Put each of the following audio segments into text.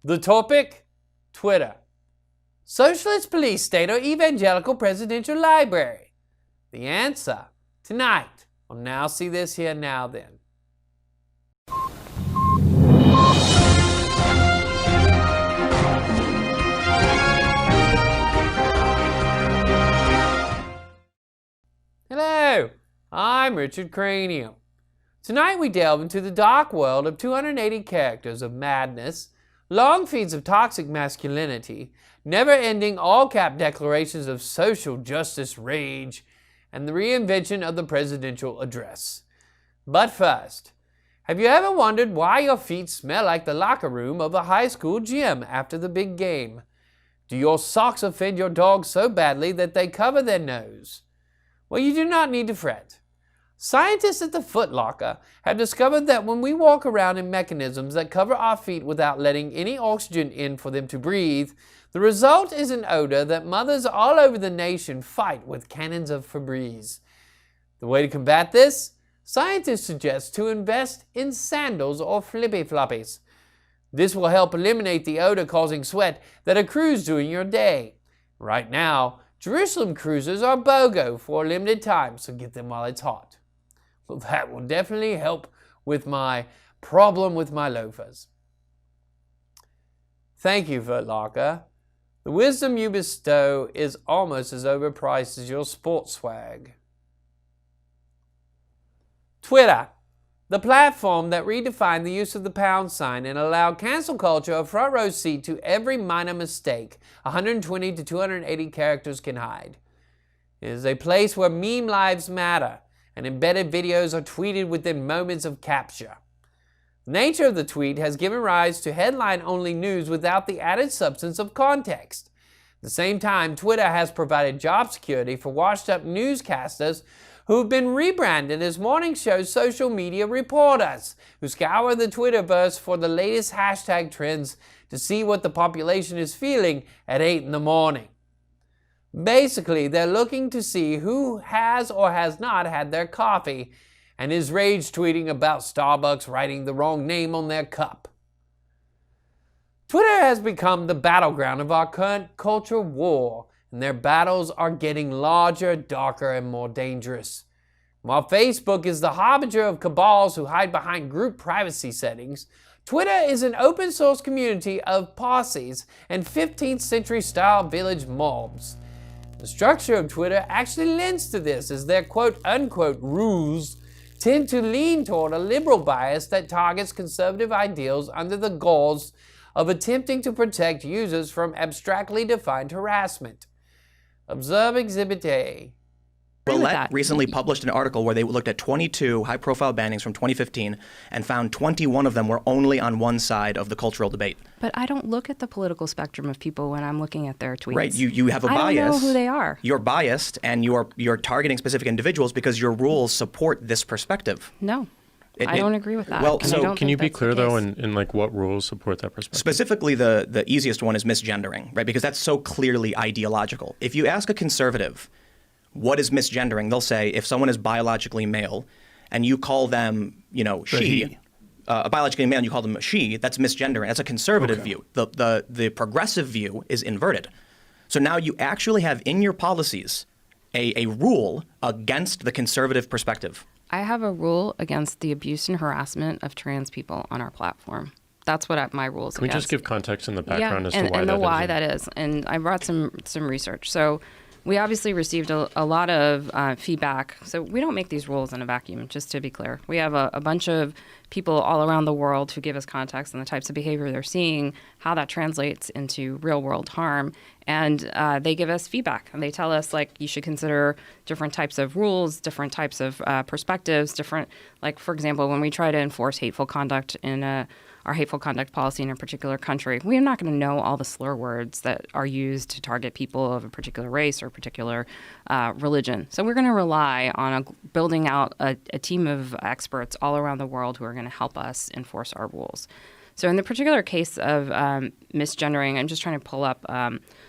The topic? Twitter. Socialist police state or evangelical presidential library? The answer, tonight on Now See This Here Now Then. Hello, I'm Richard Cranium. Tonight we delve into the dark world of 280 characters of madness, long feeds of toxic masculinity, never-ending all-cap declarations of social justice rage, and the reinvention of the presidential address. But first, have you ever wondered why your feet smell like the locker room of a high school gym after the big game? Do your socks offend your dog so badly that they cover their nose? Well, you do not need to fret. Scientists at the Foot Locker have discovered that when we walk around in mechanisms that cover our feet without letting any oxygen in for them to breathe, the result is an odor that mothers all over the nation fight with cannons of Febreze. The way to combat this? Scientists suggest to invest in sandals or flippy floppies. This will help eliminate the odor-causing sweat that accrues during your day. Right now, Jerusalem cruisers are BOGO for a limited time, so get them while it's hot. Well, that will definitely help with my problem with my loafers. Thank you, Foot Locker. The wisdom you bestow is almost as overpriced as your sports swag. Twitter, the platform that redefined the use of the pound sign and allowed cancel culture a front row seat to every minor mistake 120 to 280 characters can hide. It is a place where meme lives matter and embedded videos are tweeted within moments of capture. The nature of the tweet has given rise to headline-only news without the added substance of context. At the same time, Twitter has provided job security for washed-up newscasters who've been rebranded as morning show social media reporters who scour the Twitterverse for the latest hashtag trends to see what the population is feeling at 8 in the morning. Basically, they're looking to see who has or has not had their coffee and is rage tweeting about Starbucks writing the wrong name on their cup. Twitter has become the battleground of our current culture war, and their battles are getting larger, darker, and more dangerous. While Facebook is the harbinger of cabals who hide behind group privacy settings, Twitter is an open source community of posses and 15th century style village mobs. The structure of Twitter actually lends to this, as their quote-unquote rules tend to lean toward a liberal bias that targets conservative ideals under the gauze of attempting to protect users from abstractly defined harassment. Observe Exhibit A. Willett recently published an article where they looked at 22 high-profile bannings from 2015 and found 21 of them were only on one side of the cultural debate. But I don't look at the political spectrum of people when I'm looking at their tweets. Right, you have a bias. I don't know who they are. You're biased, and you're targeting specific individuals because your rules support this perspective. No. I don't agree with that. Well, so can you be clear, though, in like what rules support that perspective? Specifically, the easiest one is misgendering, right? Because that's so clearly ideological. If you ask a conservative, what is misgendering? They'll say if someone is biologically male and you call them, she, biologically male and you call them a she, that's misgendering. That's a conservative view. The progressive view is inverted. So now you actually have in your policies a rule against the conservative perspective. I have a rule against the abuse and harassment of trans people on our platform. That's what my rule is against. Can we just give context in the background as to why that is? And I brought some research. So we obviously received a lot of feedback. So we don't make these rules in a vacuum, just to be clear. We have a bunch of people all around the world who give us context on the types of behavior they're seeing, how that translates into real-world harm. And they give us feedback. And they tell us, you should consider different types of rules, different types of perspectives, different, for example, when we try to enforce hateful conduct in our hateful conduct policy in a particular country, we're not going to know all the slur words that are used to target people of a particular race or a particular religion. So we're going to rely on building out a team of experts all around the world who are going to help us enforce our rules. So in the particular case of misgendering, I'm just trying to pull up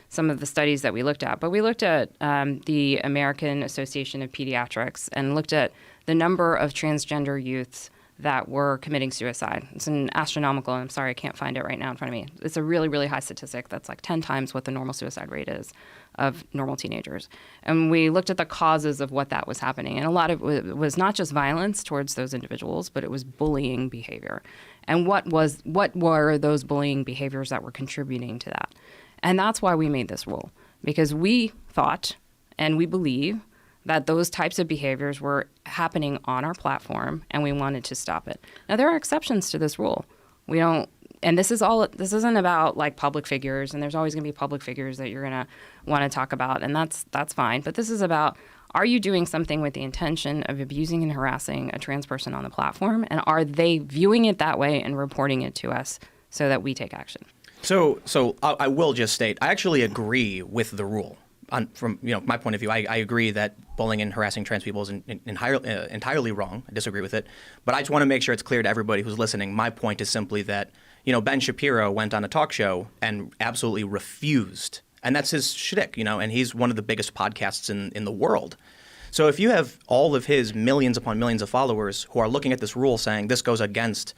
some of the studies that we looked at. But we looked at the American Association of Pediatrics and looked at the number of transgender youths that were committing suicide. It's an astronomical, I'm sorry, I can't find it right now in front of me. It's a really, really high statistic. That's like 10 times what the normal suicide rate is of normal teenagers. And we looked at the causes of what that was happening. And a lot of it was not just violence towards those individuals, but it was bullying behavior. And what were those bullying behaviors that were contributing to that? And that's why we made this rule, because we thought and we believe that those types of behaviors were happening on our platform, and we wanted to stop it. Now, there are exceptions to this rule. We don't, and this isn't about like public figures, and there's always going to be public figures that you're going to want to talk about, and that's fine. But this is about, are you doing something with the intention of abusing and harassing a trans person on the platform, and are they viewing it that way and reporting it to us so that we take action? So I will just state, I actually agree with the rule. From my point of view, I agree that bullying and harassing trans people is entirely wrong. I disagree with it. But I just want to make sure it's clear to everybody who's listening. My point is simply that, Ben Shapiro went on a talk show and absolutely refused. And that's his shtick, and he's one of the biggest podcasts in the world. So if you have all of his millions upon millions of followers who are looking at this rule saying this goes against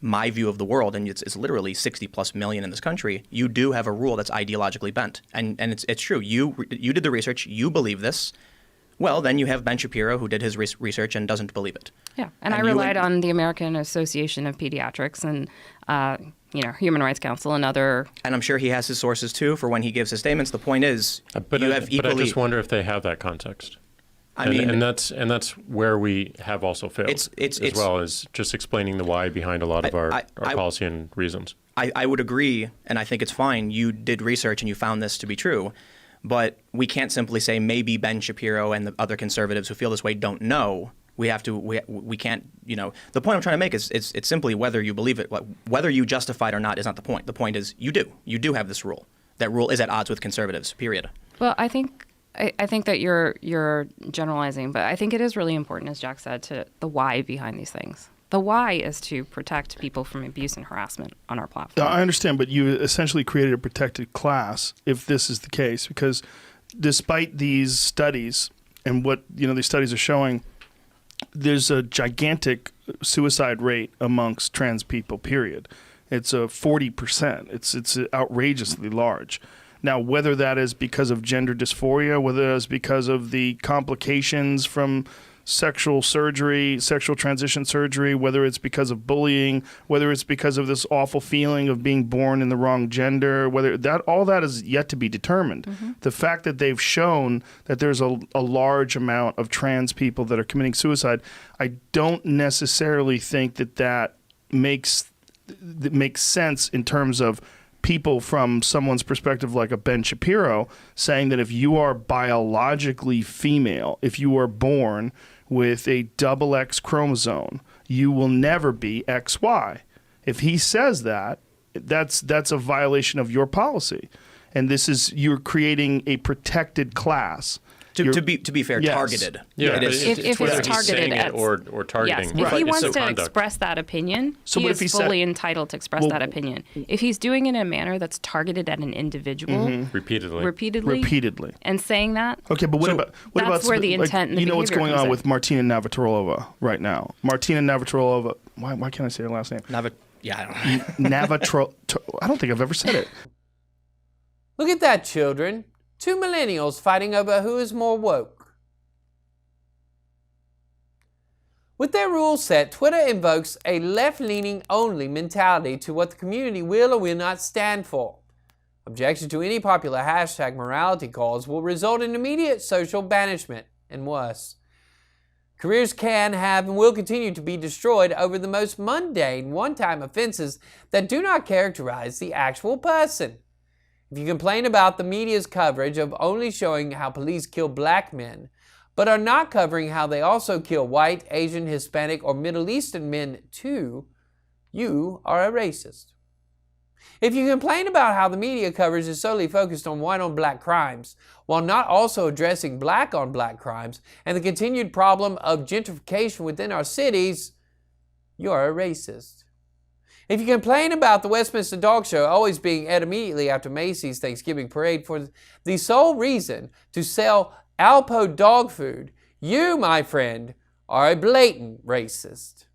my view of the world, and it's literally 60 plus million in this country, you do have a rule that's ideologically bent. And it's true. You did the research. You believe this. Well, then you have Ben Shapiro, who did his research and doesn't believe it. Yeah, and I relied on the American Association of Pediatrics and, Human Rights Council and other. And I'm sure he has his sources, too, for when he gives his statements. The point is, but I just wonder if they have that context. And that's where we have also failed, as well as just explaining the why behind a lot of our policy and reasons. I would agree, and I think it's fine. You did research and you found this to be true, but we can't simply say maybe Ben Shapiro and the other conservatives who feel this way don't know. We can't. The point I'm trying to make is it's simply whether you believe it, whether you justify it or not is not the point. The point is you do have this rule. That rule is at odds with conservatives. Period. Well, I think that you're generalizing, but I think it is really important, as Jack said, to the why behind these things. The why is to protect people from abuse and harassment on our platform. I understand, but you essentially created a protected class if this is the case, because despite these studies and what these studies are showing, there's a gigantic suicide rate amongst trans people. Period. It's a 40%. It's outrageously large. Now, whether that is because of gender dysphoria, whether it's because of the complications from sexual surgery, sexual transition surgery, whether it's because of bullying, whether it's because of this awful feeling of being born in the wrong gender, all that is yet to be determined. Mm-hmm. The fact that they've shown that there's a large amount of trans people that are committing suicide, I don't necessarily think that makes sense in terms of people from someone's perspective like a Ben Shapiro saying that if you are biologically female, if you are born with a double X chromosome, you will never be XY. If he says that, that's a violation of your policy. And you're creating a protected class. To be fair, yes. Targeted. Yeah, it is. If whether it's he's targeted saying it or targeting. Yes. If he wants to conduct. express that opinion, he is fully entitled to express that opinion. If he's doing it in a manner that's targeted at an individual, repeatedly, and saying that, okay, but what about where the intent and the behavior what's going on with Martina Navratilova right now? Martina Navratilova. Why can't I say her last name? I don't know. I don't think I've ever said it. Look at that, children. Two millennials fighting over who is more woke. With their rules set, Twitter invokes a left-leaning only mentality to what the community will or will not stand for. Objection to any popular hashtag morality cause will result in immediate social banishment, and worse. Careers can, have, and will continue to be destroyed over the most mundane, one-time offenses that do not characterize the actual person. If you complain about the media's coverage of only showing how police kill black men, but are not covering how they also kill white, Asian, Hispanic, or Middle Eastern men too, you are a racist. If you complain about how the media coverage is solely focused on white-on-black crimes, while not also addressing black-on-black crimes and the continued problem of gentrification within our cities, you are a racist. If you complain about the Westminster Dog Show always being aired immediately after Macy's Thanksgiving Parade for the sole reason to sell Alpo dog food, you, my friend, are a blatant racist.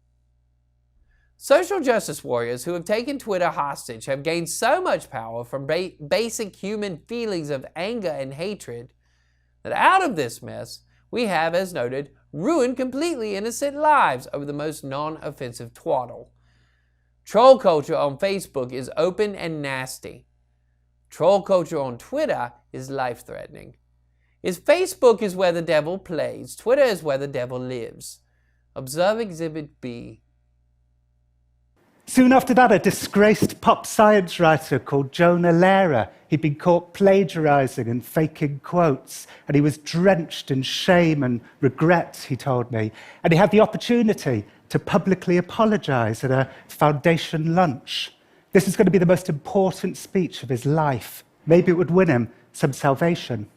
Social justice warriors who have taken Twitter hostage have gained so much power from basic human feelings of anger and hatred that out of this mess, we have, as noted, ruined completely innocent lives over the most non-offensive twaddle. Troll culture on Facebook is open and nasty. Troll culture on Twitter is life-threatening. If Facebook is where the devil plays, Twitter is where the devil lives. Observe Exhibit B. Soon after that, a disgraced pop science writer called Jonah Lehrer, he'd been caught plagiarizing and faking quotes, and he was drenched in shame and regret, he told me. And he had the opportunity to publicly apologize at a foundation lunch. This is going to be the most important speech of his life. Maybe it would win him some salvation.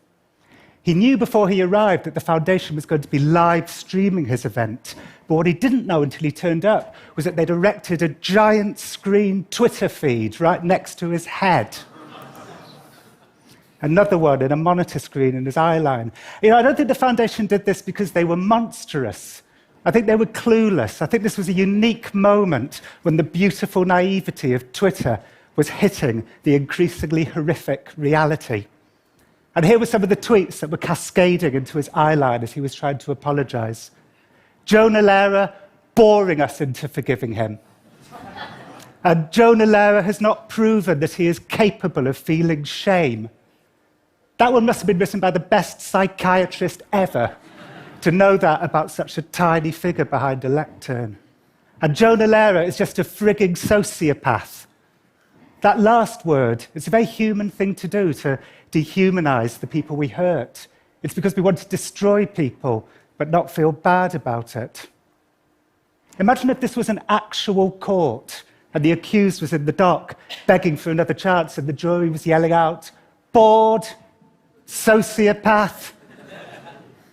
He knew before he arrived that the foundation was going to be live streaming his event. But what he didn't know until he turned up was that they'd erected a giant screen Twitter feed right next to his head. Another one and a monitor screen in his eye line. I don't think the foundation did this because they were monstrous. I think they were clueless. I think this was a unique moment when the beautiful naivety of Twitter was hitting the increasingly horrific reality. And here were some of the tweets that were cascading into his eyeline as he was trying to apologize. Jonah Lehrer boring us into forgiving him. And Jonah Lehrer has not proven that he is capable of feeling shame. That one must have been written by the best psychiatrist ever to know that about such a tiny figure behind a lectern. And Jonah Lehrer is just a frigging sociopath. That last word, it's a very human thing to do, to dehumanize the people we hurt. It's because we want to destroy people, but not feel bad about it. Imagine if this was an actual court, and the accused was in the dock, begging for another chance, and the jury was yelling out, bored, sociopath.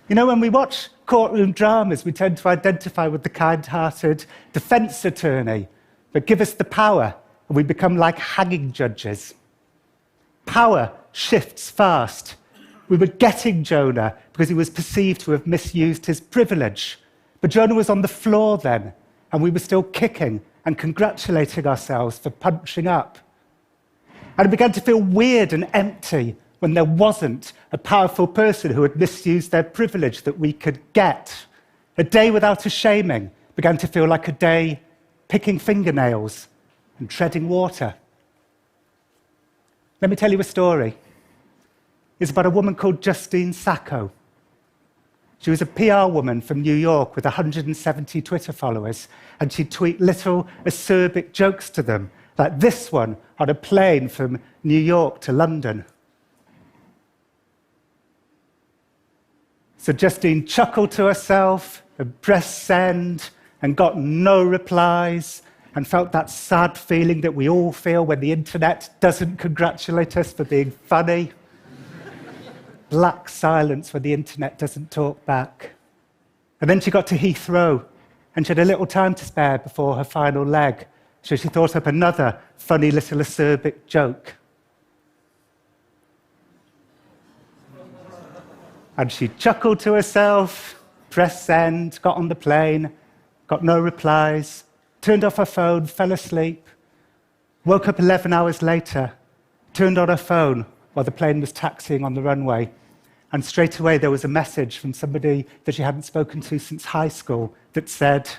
When we watch courtroom dramas, we tend to identify with the kind-hearted defense attorney, but give us the power, and we become like hanging judges. Power shifts fast. We were getting Jonah because he was perceived to have misused his privilege. But Jonah was on the floor then, and we were still kicking and congratulating ourselves for punching up. And it began to feel weird and empty when there wasn't a powerful person who had misused their privilege that we could get. A day without a shaming began to feel like a day picking fingernails and treading water. Let me tell you a story. It's about a woman called Justine Sacco. She was a PR woman from New York with 170 Twitter followers, and she'd tweet little acerbic jokes to them, like this one on a plane from New York to London. So Justine chuckled to herself and pressed send and got no replies and felt that sad feeling that we all feel when the internet doesn't congratulate us for being funny. Black silence when the internet doesn't talk back. And then she got to Heathrow, and she had a little time to spare before her final leg, so she thought up another funny little acerbic joke. And she chuckled to herself, pressed send, got on the plane, got no replies, turned off her phone, fell asleep, woke up 11 hours later, turned on her phone while the plane was taxiing on the runway, and straight away there was a message from somebody that she hadn't spoken to since high school that said,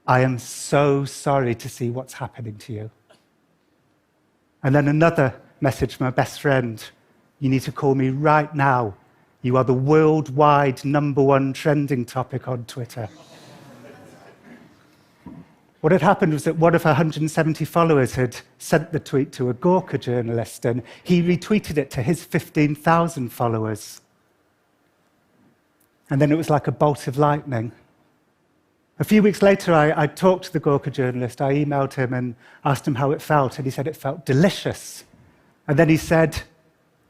"I am so sorry to see what's happening to you." And then another message from her best friend, "You need to call me right now. You are the worldwide #1 trending topic on Twitter." What had happened was that one of her 170 followers had sent the tweet to a Gawker journalist, and he retweeted it to his 15,000 followers. And then it was like a bolt of lightning. A few weeks later, I talked to the Gawker journalist. I emailed him and asked him how it felt, and he said it felt delicious. And then he said,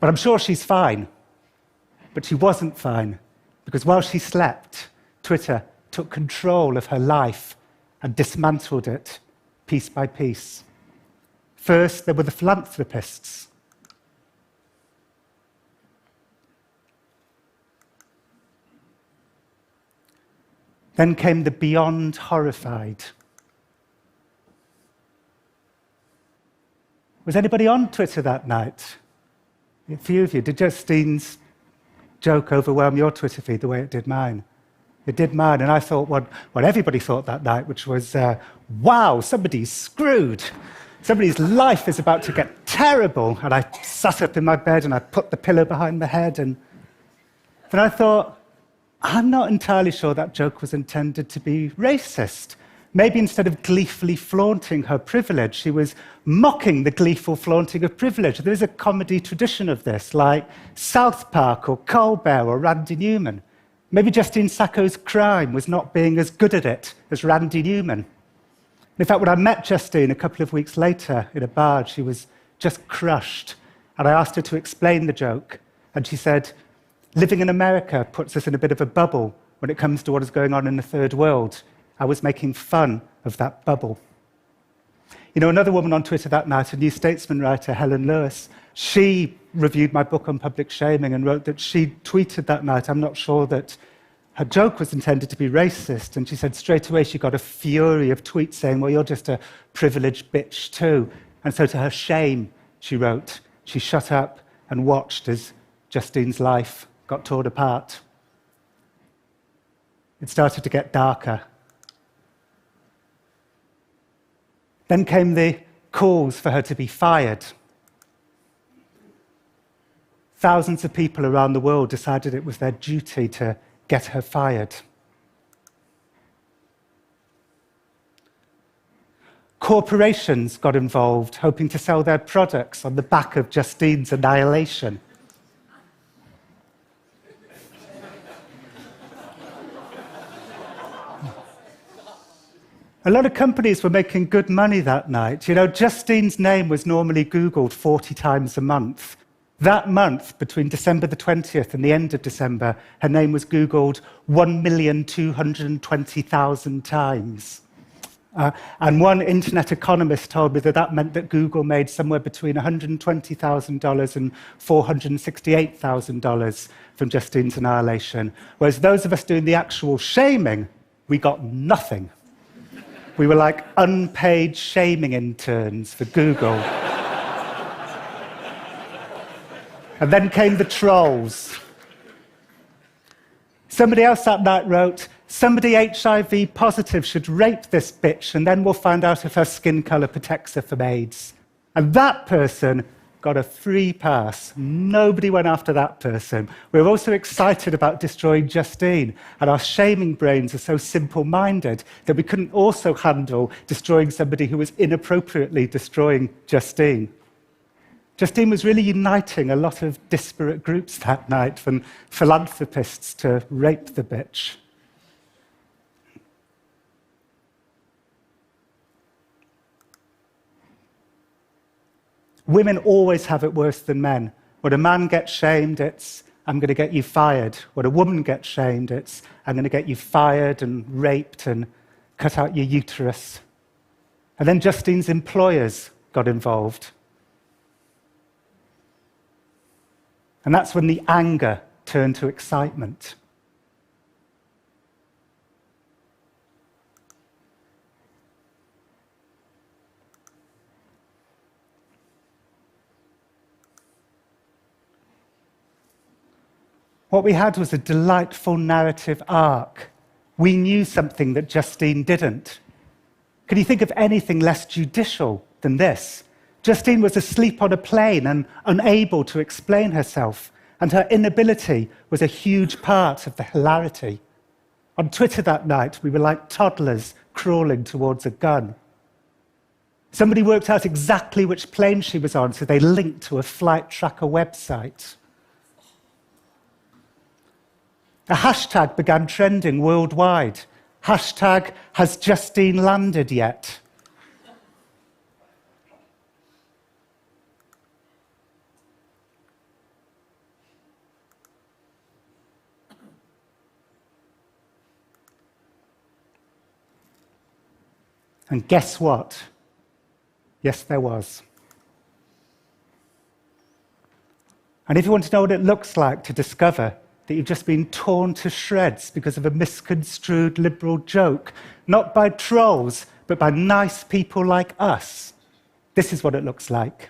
"But I'm sure she's fine." But she wasn't fine, because while she slept, Twitter took control of her life and dismantled it piece by piece. First, there were the philanthropists. Then came the beyond horrified. Was anybody on Twitter that night? A few of you. Did Justine's joke overwhelm your Twitter feed the way it did mine? It did mine, and I thought what everybody thought that night, which was, wow, somebody's screwed. Somebody's life is about to get terrible. And I sat up in my bed and I put the pillow behind my head. And then I thought, I'm not entirely sure that joke was intended to be racist. Maybe instead of gleefully flaunting her privilege, she was mocking the gleeful flaunting of privilege. There is a comedy tradition of this, like South Park or Colbert or Randy Newman. Maybe Justine Sacco's crime was not being as good at it as Randy Newman. In fact, when I met Justine a couple of weeks later in a bar, she was just crushed. And I asked her to explain the joke. And she said, living in America puts us in a bit of a bubble when it comes to what is going on in the third world. I was making fun of that bubble. You know, another woman on Twitter that night, a New Statesman writer, Helen Lewis, she reviewed my book on public shaming and wrote that she tweeted that night, I'm not sure that her joke was intended to be racist, and she said straight away she got a fury of tweets saying, well, you're just a privileged bitch too. And so to her shame, she wrote, she shut up and watched as Justine's life got torn apart. It started to get darker. Then came the calls for her to be fired. Thousands of people around the world decided it was their duty to get her fired. Corporations got involved, hoping to sell their products on the back of Justine's annihilation. A lot of companies were making good money that night. You know, Justine's name was normally Googled 40 times a month. That month, between December the 20th and the end of December, her name was Googled 1,220,000 times. And one internet economist told me that that meant that Google made somewhere between $120,000 and $468,000 from Justine's annihilation. Whereas those of us doing the actual shaming, we got nothing. We were like unpaid shaming interns for Google. And then came the trolls. Somebody else that night wrote, somebody HIV positive should rape this bitch, and then we'll find out if her skin color protects her from AIDS. And that person got a free pass. Nobody went after that person. We were also excited about destroying Justine, and our shaming brains are so simple-minded that we couldn't also handle destroying somebody who was inappropriately destroying Justine. Justine was really uniting a lot of disparate groups that night, from philanthropists to rape the bitch. Women always have it worse than men. When a man gets shamed, it's, I'm going to get you fired. When a woman gets shamed, it's, I'm going to get you fired and raped and cut out your uterus. And then Justine's employers got involved. And that's when the anger turned to excitement. What we had was a delightful narrative arc. We knew something that Justine didn't. Can you think of anything less judicial than this? Justine was asleep on a plane and unable to explain herself, and her inability was a huge part of the hilarity. On Twitter that night, we were like toddlers crawling towards a gun. Somebody worked out exactly which plane she was on, so they linked to a flight tracker website. A hashtag began trending worldwide. Hashtag, has Justine landed yet? And guess what? Yes, there was. And if you want to know what it looks like to discover that you've just been torn to shreds because of a misconstrued liberal joke, not by trolls, but by nice people like us, this is what it looks like.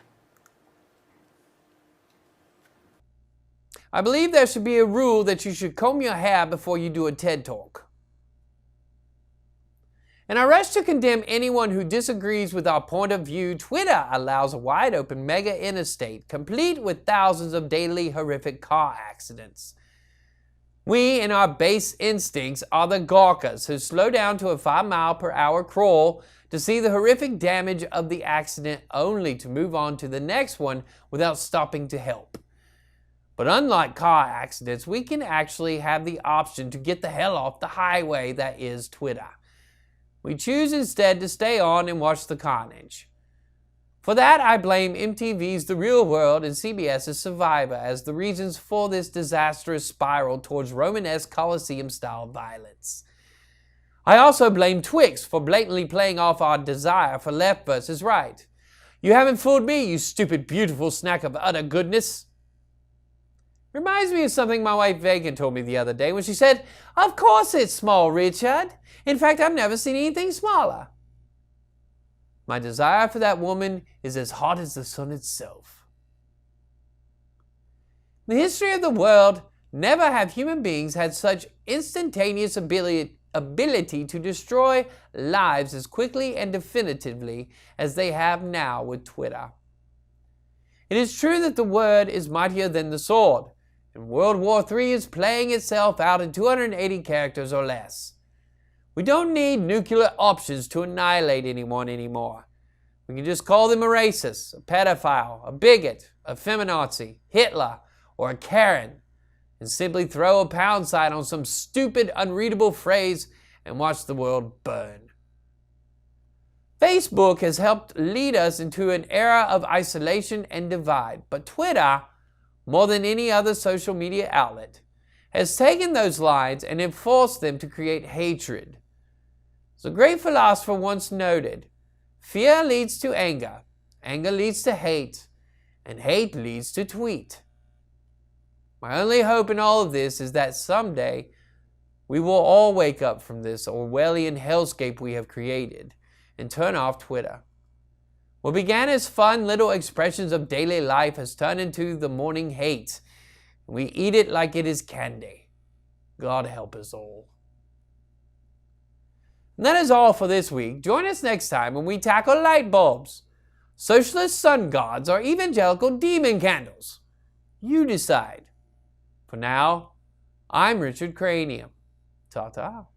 I believe there should be a rule that you should comb your hair before you do a TED Talk. And I rush to condemn anyone who disagrees with our point of view. Twitter allows a wide open mega interstate, complete with thousands of daily horrific car accidents. We, in our base instincts, are the gawkers who slow down to a 5-mile-per-hour crawl to see the horrific damage of the accident only to move on to the next one without stopping to help. But unlike car accidents, we can actually have the option to get the hell off the highway that is Twitter. We choose instead to stay on and watch the carnage. For that, I blame MTV's The Real World and CBS's Survivor as the reasons for this disastrous spiral towards Romanesque Colosseum-style violence. I also blame Twix for blatantly playing off our desire for left versus right. You haven't fooled me, you stupid, beautiful snack of utter goodness. Reminds me of something my wife Megan told me the other day when she said, "Of course it's small, Richard. In fact, I've never seen anything smaller." My desire for that woman is as hot as the sun itself. In the history of the world, never have human beings had such instantaneous ability to destroy lives as quickly and definitively as they have now with Twitter. It is true that the word is mightier than the sword, and World War III is playing itself out in 280 characters or less. We don't need nuclear options to annihilate anyone anymore. We can just call them a racist, a pedophile, a bigot, a feminazi, Hitler, or a Karen, and simply throw a pound sign on some stupid, unreadable phrase and watch the world burn. Facebook has helped lead us into an era of isolation and divide, but Twitter, more than any other social media outlet, has taken those lines and enforced them to create hatred. As a great philosopher once noted, fear leads to anger, anger leads to hate, and hate leads to tweet. My only hope in all of this is that someday we will all wake up from this Orwellian hellscape we have created and turn off Twitter. What began as fun little expressions of daily life has turned into the morning hate. We eat it like it is candy. God help us all. And that is all for this week. Join us next time when we tackle light bulbs, socialist sun gods, or evangelical demon candles. You decide. For now, I'm Richard Cranium. Ta-ta.